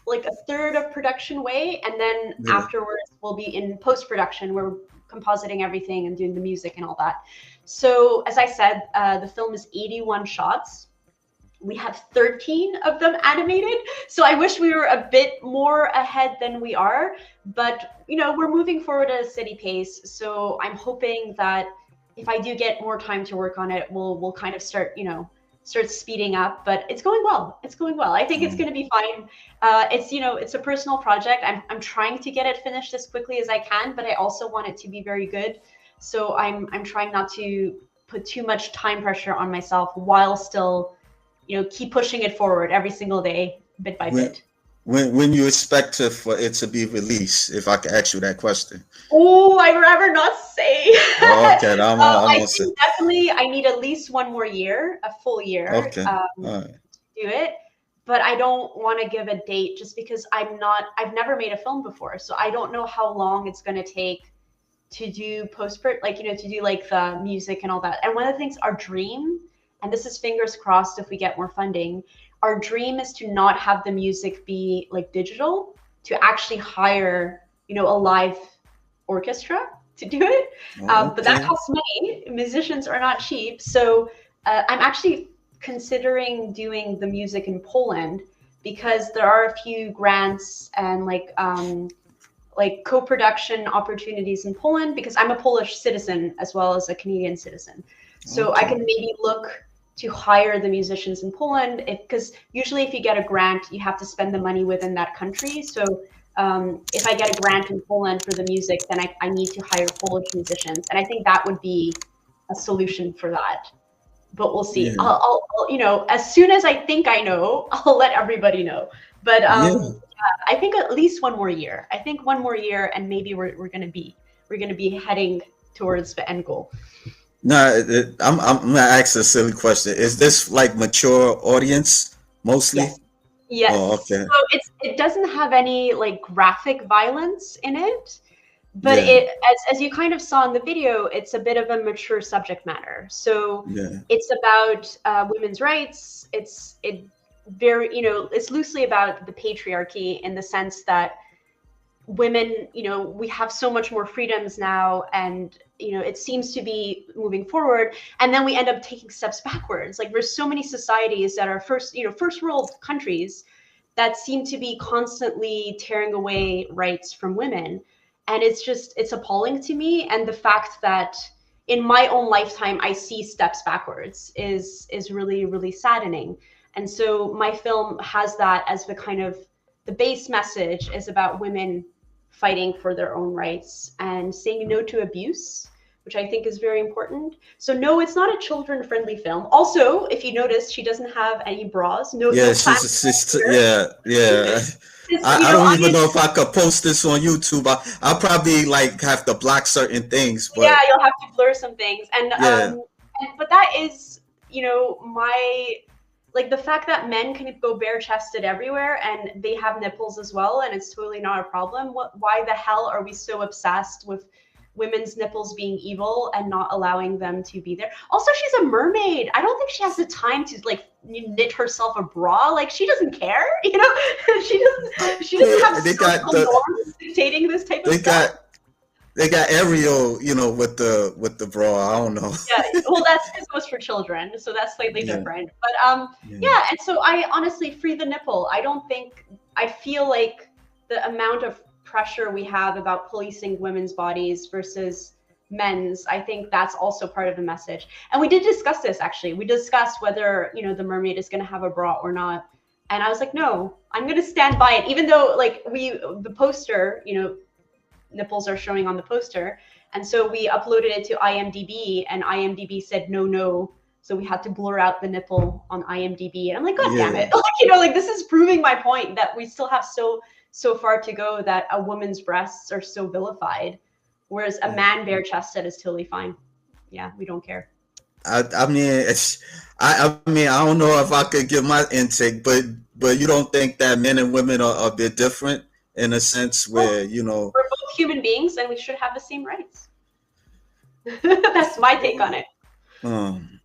like a third of production way. And then afterwards we'll be in post-production, where we're compositing everything and doing the music and all that. So as I said, the film is 81 shots. We have 13 of them animated. So I wish we were a bit more ahead than we are, but we're moving forward at a steady pace. So I'm hoping that if I do get more time to work on it, we'll kind of start speeding up. But it's going well. It's going well. I think it's going to be fine. It's a personal project. I'm trying to get it finished as quickly as I can, but I also want it to be very good. So I'm trying not to put too much time pressure on myself while still keep pushing it forward every single day, bit by bit. When you expect for it to be released, if I could ask you that question? Oh, I'd rather not say. Okay, I think definitely I need at least one more year, a full year, to do it. But I don't want to give a date just because I've never made a film before. So I don't know how long it's going to take to do to do like the music and all that. And one of the things, our dream, and this is fingers crossed if we get more funding, our dream is to not have the music be like digital, to actually hire, a live orchestra to do it. But that costs money. Musicians are not cheap. So I'm actually considering doing the music in Poland, because there are a few grants and like co-production opportunities in Poland, because I'm a Polish citizen as well as a Canadian citizen. So I can maybe look to hire the musicians in Poland, because usually if you get a grant, you have to spend the money within that country. So if I get a grant in Poland for the music, then I need to hire Polish musicians. And I think that would be a solution for that. But we'll see. Yeah. I'll as soon as I think I know, I'll let everybody know. But yeah, I think at least one more year. I think one more year, and maybe we're gonna be heading towards the end goal. No, I'm gonna ask a silly question. Is this like mature audience mostly? Yes. Oh, okay. So it doesn't have any like graphic violence in it, but as you kind of saw in the video, it's a bit of a mature subject matter. So it's about women's rights. It's loosely about the patriarchy, in the sense that women, we have so much more freedoms now, and it seems to be moving forward, and then we end up taking steps backwards. Like, there's so many societies that are first world countries that seem to be constantly tearing away rights from women, and it's appalling to me. And the fact that in my own lifetime I see steps backwards is really, really saddening. And so my film has that as the base message, is about women fighting for their own rights and saying no to abuse, which I think is very important. So no, it's not a children-friendly film. Also, if you notice, she doesn't have any bras. No. Yeah, I don't even know if I could post this on YouTube. I'll probably have to block certain things. But yeah, you'll have to blur some things. And but that is, the fact that men can go bare-chested everywhere and they have nipples as well, and it's totally not a problem. Why the hell are we so obsessed with women's nipples being evil and not allowing them to be there? Also, she's a mermaid. I don't think she has the time to knit herself a bra. Like, she doesn't care, she doesn't have social norms dictating this type of stuff. They got Ariel, with the bra. I don't know. Yeah, well, this was for children, so that's slightly different. But and so I honestly, free the nipple. I feel like the amount of pressure we have about policing women's bodies versus men's, I think that's also part of the message. And we did discuss this, actually. We discussed whether the mermaid is going to have a bra or not. And I was like, no, I'm going to stand by it. Even though like the poster, you know, nipples are showing on the poster. And so we uploaded it to IMDb and IMDb said, no. So we had to blur out the nipple on IMDb. And I'm like, God damn Yeah. it. Like, you know, like this is proving my point that we still have so far to go, that a woman's breasts are so vilified, whereas a man bare chested is totally fine. Yeah, we don't care. I mean, I mean, I don't know if I could give my intake, but you don't think that men and women are a bit different in a sense Well, where, you know, we're both human beings and we should have the same rights. That's my take on it. um,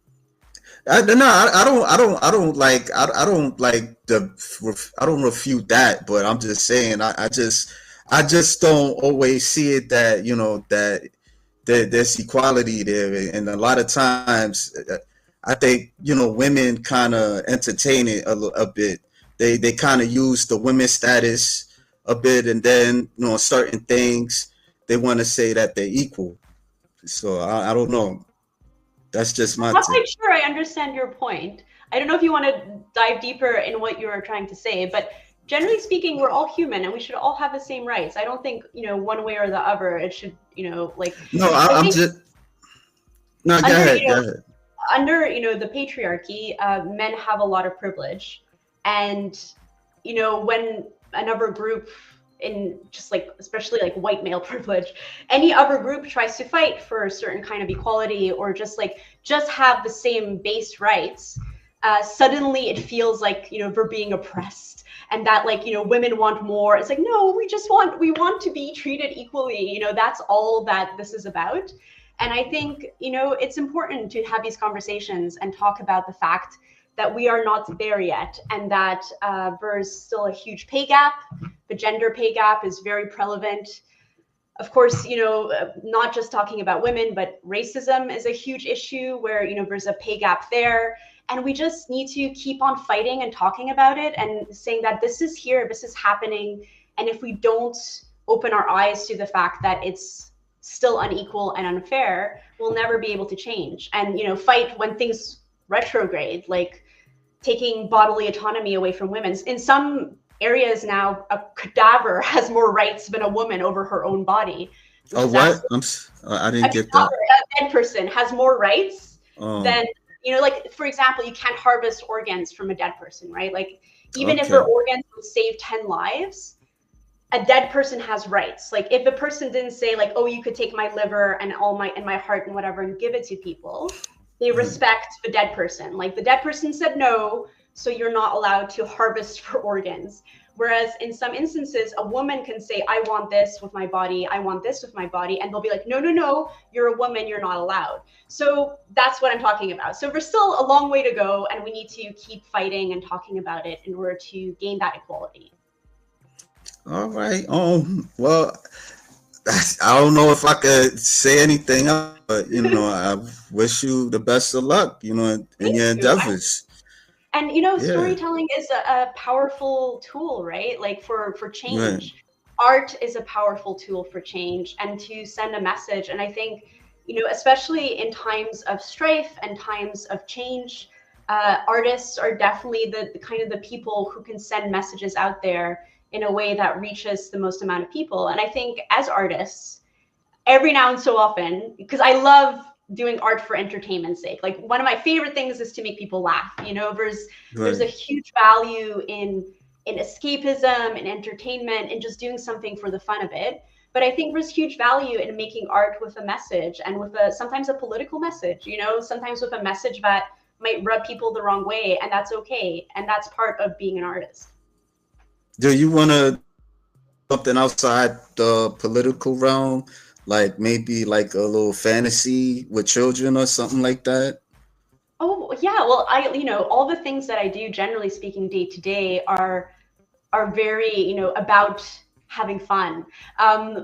no, I don't like I don't refute that, but I'm just saying, I just don't always see it that, you know, that there's equality there, and a lot of times, I think, you know, women kind of entertain it a bit. They kind of use the women's status a bit, and then, you know, certain things they want to say that they're equal. So I don't know. That's just I'm my not take. quite sure I understand your point. I don't know if you want to dive deeper in what you were trying to say, but generally speaking, we're all human and we should all have the same rights. I don't think, you know, one way or the other, it should, you know, like, No, I I'm think just no. Go under, ahead. you Go know, ahead. under, you know, the patriarchy, men have a lot of privilege. And, you know, when another group in just like, especially like white male privilege, any other group tries to fight for a certain kind of equality or just have the same base rights, suddenly it feels like, you know, we're being oppressed, and that like, you know, women want more. It's like, no, we want to be treated equally. You know, that's all that this is about. And I think, you know, it's important to have these conversations and talk about the fact that we are not there yet, and that there's still a huge pay gap. The gender pay gap is very prevalent. Of course, you know, not just talking about women, but racism is a huge issue where, you know, there's a pay gap there. And we just need to keep on fighting and talking about it and saying that this is here, this is happening. And if we don't open our eyes to the fact that it's still unequal and unfair, we'll never be able to change. And, you know, fight when things retrograde, like taking bodily autonomy away from women. In some areas now, a cadaver has more rights than a woman over her own body, which Oh, is what? absolutely, I a didn't get cadaver, that. a dead person has more rights than, Um. you know, like, for example, you can't harvest organs from a dead person, right? Like, even if her Okay. organs would save 10 lives, a dead person has rights. Like, if a person didn't say like, oh, you could take my liver and all my heart and whatever and give it to people, they respect the dead person. Like, the dead person said no, so you're not allowed to harvest for organs. Whereas in some instances, a woman can say, I want this with my body, I want this with my body, and they'll be like, no, you're a woman, you're not allowed. So that's what I'm talking about. So there's still a long way to go, and we need to keep fighting and talking about it in order to gain that equality. All right. Well, I don't know if I could say anything else, but, you know, I wish you the best of luck, you know, in Thank your you. endeavors. And, you know, Yeah. storytelling is a powerful tool, right? Like for Right. change. Art is a powerful tool for change and to send a message. And I think, you know, especially in times of strife and times of change, artists are definitely the kind of the people who can send messages out there in a way that reaches the most amount of people. And I think as artists, every now and so often, because I love doing art for entertainment's sake. Like, one of my favorite things is to make people laugh. You know, there's a Right. huge value in escapism and entertainment and just doing something for the fun of it. But I think there's huge value in making art with a message and with sometimes a political message, you know, sometimes with a message that might rub people the wrong way, and that's okay. And that's part of being an artist. Do you want to something outside the political realm, like maybe like a little fantasy with children or something like that? Oh, yeah. Well, you know, all the things that I do, generally speaking, day to day are very, you know, about having fun.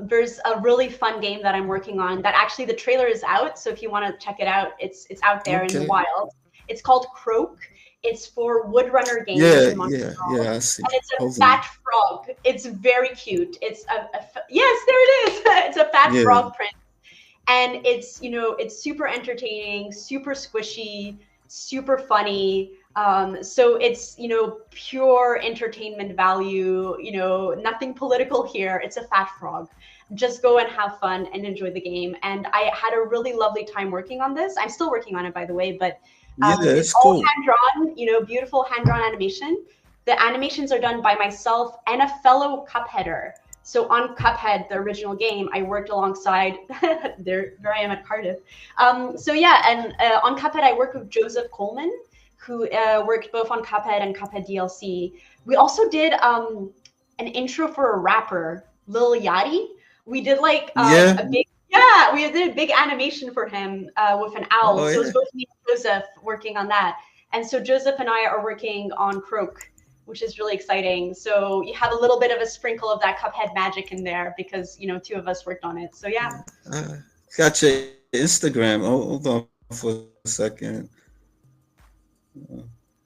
There's a really fun game that I'm working on that actually the trailer is out. So if you want to check it out, it's out there in the Okay. wild. It's called Croak. It's for Woodrunner Games Yeah. in Montreal. Yeah. I see. And it's a Hold on. fat frog. It's very cute. It's yes, there it is. It's a fat Yeah. frog print. And it's, you know, it's super entertaining, super squishy, super funny. So it's, pure entertainment value, nothing political here. It's a fat frog. Just go and have fun and enjoy the game. And I had a really lovely time working on this. I'm still working on it, by the way, but Yeah, it's it's all cool. hand drawn, beautiful hand drawn animation. The animations are done by myself and a fellow Cupheader. So on Cuphead, the original game, I worked alongside, there I am at Cardiff. So yeah, and on Cuphead, I worked with Joseph Coleman, who worked both on Cuphead and Cuphead DLC. We also did an intro for a rapper, Lil Yachty. We did like Yeah. a big, yeah, we did a big animation for him with an owl. Oh So it was yeah. both me and Joseph working on that. And so Joseph and I are working on Croak, which is really exciting. So you have a little bit of a sprinkle of that Cuphead magic in there because, two of us worked on it. So yeah. Got your Instagram. Oh, hold on for a second.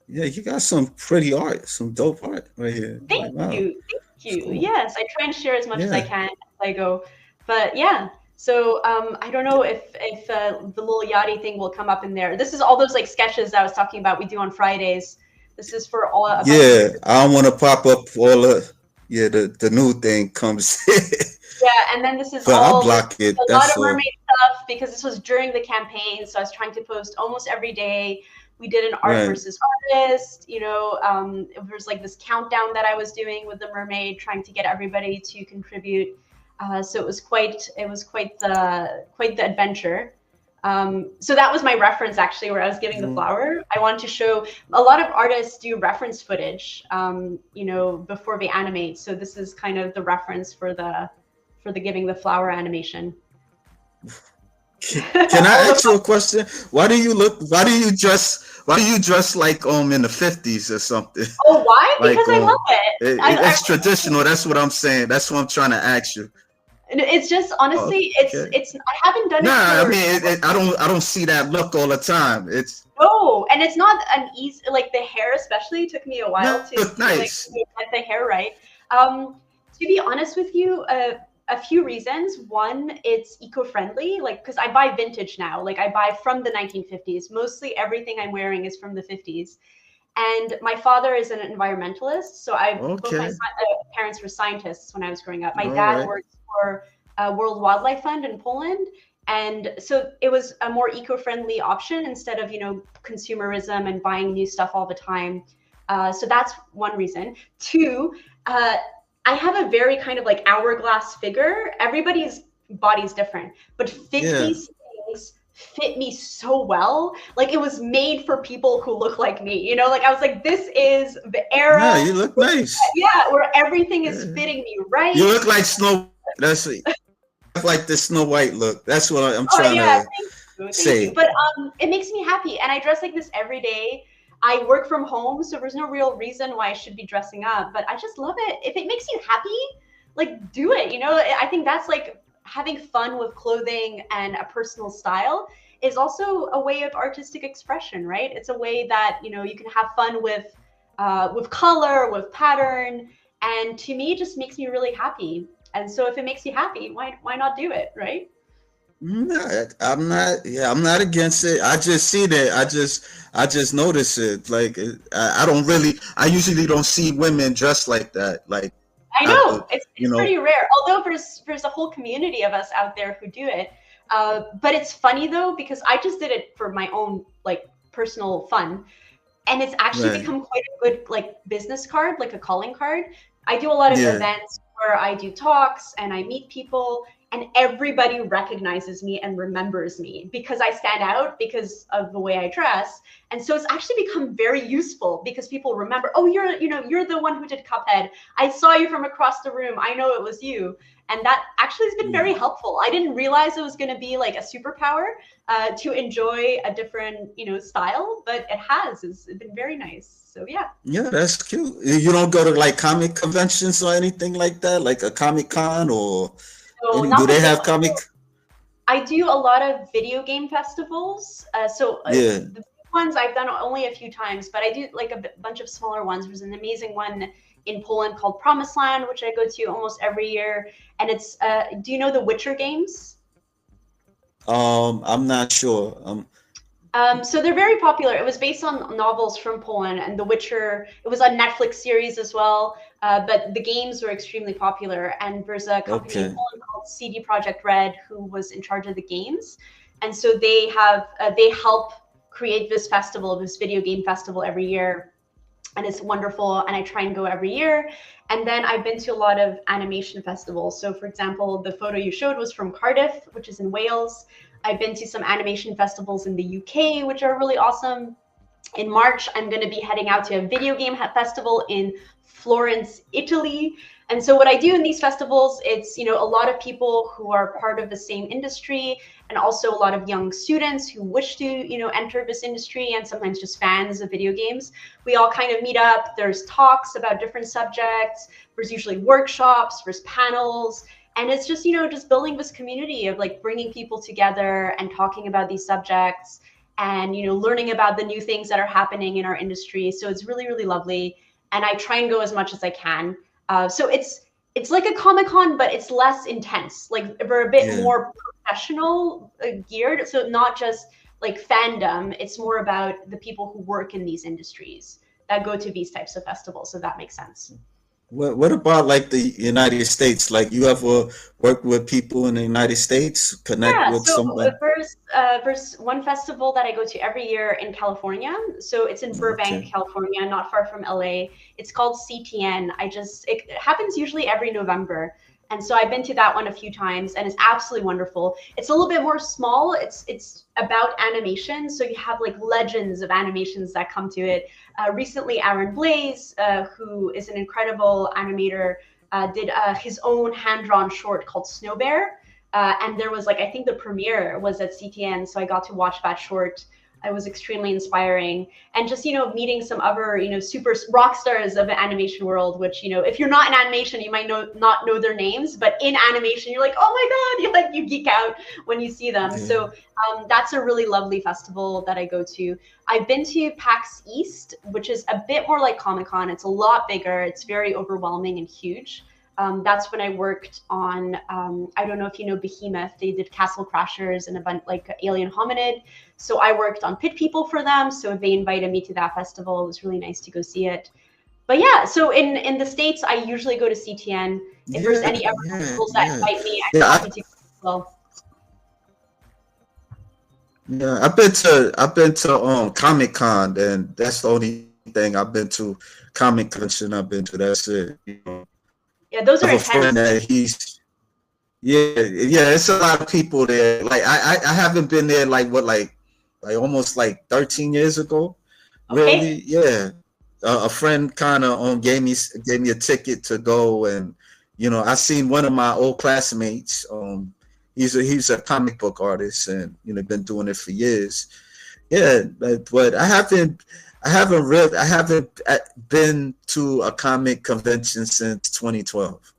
Yeah, you got some pretty art, some dope art right here. Like, Thank wow, you. Thank it's you. cool. Yes, I try and share as much as I Yeah. can as I go. But yeah, so I don't know if the little Yachty thing will come up in there. This is all those like sketches I was talking about we do on Fridays. This is for all a bunch of Yeah, different. I don't want to pop up all the the new thing comes. Yeah, and then this is But I'll all this block it. a lot That's of all. mermaid stuff because this was during the campaign, so I was trying to post almost every day. We did an art Right. versus artist, there was like this countdown that I was doing with the mermaid, trying to get everybody to contribute. So it was quite the adventure. So that was my reference actually, where I was giving the flower. I wanted to show a lot of artists do reference footage, before they animate. So this is kind of the reference for the giving the flower animation. Can I ask you a question? Why do you dress like in the 50s or something? Oh, why? Like Because I love it. it's traditional. That's what I'm saying. That's what I'm trying to ask you. It's just honestly, Okay. it's. I haven't done Nah, it I for. mean, I don't see that look all the time. It's No, and it's not an easy, like the hair especially took me a while no, to look like nice. get the hair right. To be honest with you, a few reasons. One, it's eco-friendly, like because I buy vintage now. Like I buy from the 1950s. Mostly everything I'm wearing is from the 50s. And my father is an environmentalist, so both my Okay. parents were scientists when I was growing up. My All dad right. worked for World Wildlife Fund in Poland, and so it was a more eco-friendly option instead of consumerism and buying new stuff all the time. So that's one reason. Two, I have a very kind of like hourglass figure. Everybody's body's different, but Yeah. 50s things fit me so well. Like it was made for people who look like me. Like I was like, this is the Nah, era, you look nice. yeah, where everything is Yeah. fitting me You right. look like Snow. That's it. Like the Snow White look. That's what I'm Oh trying yeah, to thank you. say. But it makes me happy, and I dress like this every day. I work from home, so there's no real reason why I should be dressing up. But I just love it. If it makes you happy, like do it. I think that's like having fun with clothing and a personal style is also a way of artistic expression, right? It's a way that you can have fun with color, with pattern, and to me, it just makes me really happy. And so, if it makes you happy, why not do it, right? Nah, I'm not. Yeah, I'm not against it. I just see that. I just notice it. Like I don't really. I usually don't see women dressed like that. Like I I, know it's you know. pretty rare. Although there's a whole community of us out there who do it. But it's funny though because I just did it for my own like personal fun, and it's actually Right. become quite a good like business card, like a calling card. I do a lot of Yeah. events where I do talks and I meet people, and everybody recognizes me and remembers me because I stand out because of the way I dress. And so it's actually become very useful because people remember, oh, you're the one who did Cuphead. I saw you from across the room. I know it was you. And that actually has been very helpful. I didn't realize it was going to be like a superpower to enjoy a different, style, but it has. It's been very nice. So yeah. Yeah, that's cute. You don't go to like comic conventions or anything like that, like a Comic Con or So any. not Do they particularly. have comic? I do a lot of video game festivals. Yeah. The big ones I've done only a few times, but I do like a bunch of smaller ones. There's an amazing one in Poland called Promised Land, which I go to almost every year. And it's, do you know the Witcher games? I'm not sure. So they're very popular. It was based on novels from Poland, and The Witcher. It was a Netflix series as well, but the games were extremely popular. And there's a company in Okay. Poland called CD Projekt Red who was in charge of the games, and so they help create this festival, this video game festival every year, and it's wonderful. And I try and go every year. And then I've been to a lot of animation festivals. So, for example, the photo you showed was from Cardiff, which is in Wales. I've been to some animation festivals in the UK, which are really awesome. In March, I'm going to be heading out to a video game festival in Florence, Italy. And so what I do in these festivals, it's, a lot of people who are part of the same industry, and also a lot of young students who wish to, enter this industry, and sometimes just fans of video games. We all kind of meet up. There's talks about different subjects. There's usually workshops, there's panels, and it's just, just building this community of like bringing people together and talking about these subjects, and learning about the new things that are happening in our industry. So it's really, really lovely, and I try and go as much as I can. So it's like a Comic-Con, but it's less intense. Like we're a bit Yeah. more professional geared, so not just like fandom. It's more about the people who work in these industries that go to these types of festivals. So that makes sense. What about like the United States? Like you ever work with people in the United States, connect Yeah, with so someone? there's one festival that I go to every year in California. So it's in Burbank, Okay. California, not far from LA. It's called CTN. It happens usually every November. And so I've been to that one a few times, and it's absolutely wonderful. It's a little bit more small. It's about animation. So you have like legends of animations that come to it. Recently, Aaron Blaise, who is an incredible animator, did his own hand-drawn short called Snow Bear. And there was like, I think the premiere was at CTN, so I got to watch that short. It was extremely inspiring. And just, meeting some other, super rock stars of the animation world, which, if you're not in animation, you might not know their names, but in animation, you're like, oh my God, you geek out when you see them. Yeah. So that's a really lovely festival that I go to. I've been to PAX East, which is a bit more like Comic-Con. It's a lot bigger. It's very overwhelming and huge. That's when I worked on, I don't know if you know Behemoth. They did Castle Crashers and a bunch like Alien Hominid. So I worked on Pit People for them. So they invited me to that festival. It was really nice to go see it. But yeah, so in the States, I usually go to CTN. If there's Yeah, any other yeah, festivals that yeah. invite me, I'm Yeah, happy to go as well. yeah. I've been to Comic Con, and that's the only thing I've been to. Comic Convention I've been to. That's it. Yeah, those I are have a friend intense. that he's yeah. It's a lot of people there. Like I haven't been there like what like almost like 13 years ago. Okay. Really, yeah. A friend kind of gave me a ticket to go, and I seen one of my old classmates. He's a comic book artist, and been doing it for years. Yeah, but I haven't been to a comic convention since 2012.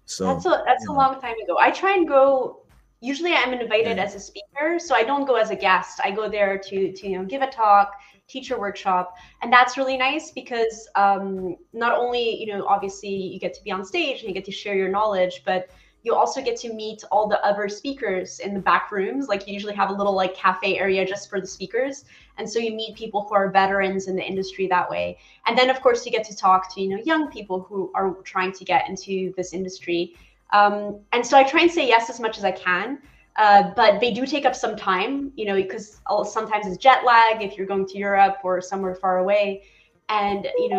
That's So a long time ago. I try and go. Usually, I'm invited yeah, as a speaker, so I don't go as a guest. I go there to give a talk, teach a workshop, and that's really nice because not only obviously you get to be on stage and you get to share your knowledge, but you also get to meet all the other speakers in the back rooms. Like you usually have a little like cafe area just for the speakers, and so you meet people who are veterans in the industry that way. And then of course you get to talk to young people who are trying to get into this industry. And so I try and say yes as much as I can, but they do take up some time, because sometimes it's jet lag if you're going to Europe or somewhere far away, and you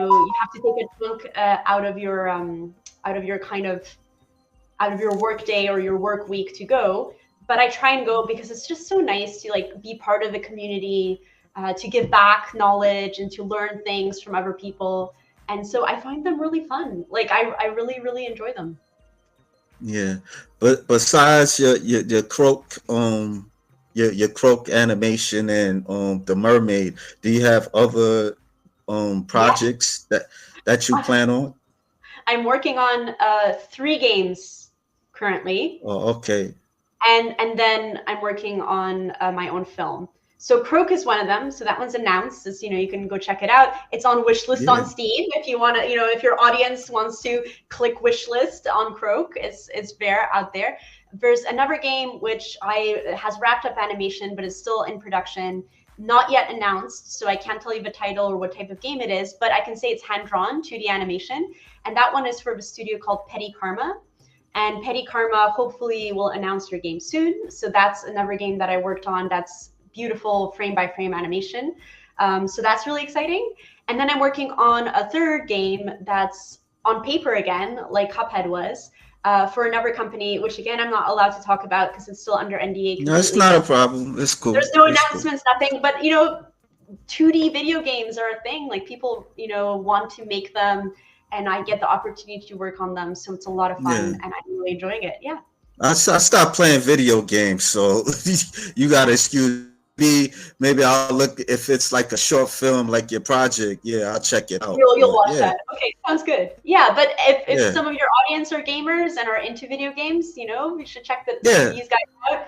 have to take a chunk out of your work day or your work week to go. But I try and go because it's just so nice to like be part of the community, to give back knowledge and to learn things from other people. And so I find them really fun. Like I really, really enjoy them. yeah. But besides your croak your croak animation and the mermaid, do you have other Yes. projects that you plan on? I'm working on 3 games currently, Oh, okay. and then I'm working on my own film. So Croak is one of them. So that one's announced. It's, you can go check it out. It's on wishlist on Yeah. Steam if you want to, if your audience wants to click wishlist on Croak, it's there out there. There's another game which has wrapped up animation but is still in production. not yet announced, so I can't tell you the title or what type of game it is, but I can say it's hand-drawn 2D animation, and that one is from a studio called Petty Karma. And Petty Karma hopefully will announce their game soon. So that's another game that I worked on that's beautiful frame-by-frame animation. So that's really exciting. And then I'm working on a third game that's on paper again, like Cuphead was, for another company, which again, I'm not allowed to talk about because it's still under NDA completely. No, it's not a problem. It's cool. There's no It's announcements, nothing. But, 2D video games are a thing. Like people, want to make them, and I get the opportunity to work on them. So it's a lot of fun, and I'm really enjoying it. Yeah. I stopped playing video games, so you gotta excuse me. Maybe I'll look if it's like a short film, like your project. Yeah, I'll check it out. You'll watch that. Okay, sounds good. Yeah, but if some of your audience are gamers and are into video games, you should check these guys out.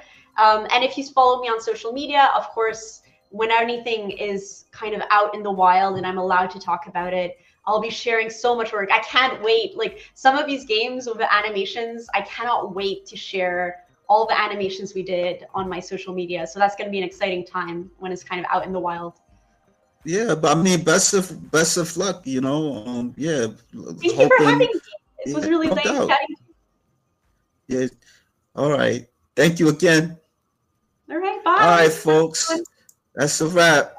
And if you follow me on social media, of course, when anything is kind of out in the wild and I'm allowed to talk about it, I'll be sharing so much work. I can't wait. Like some of these games with the animations, I cannot wait to share all the animations we did on my social media. So that's going to be an exciting time when it's kind of out in the wild. Yeah, but I mean, best of luck. Yeah. Thank you for having me. It was really nice chatting. Yeah. All right. Thank you again. All right. Bye. All right, folks. That's a wrap.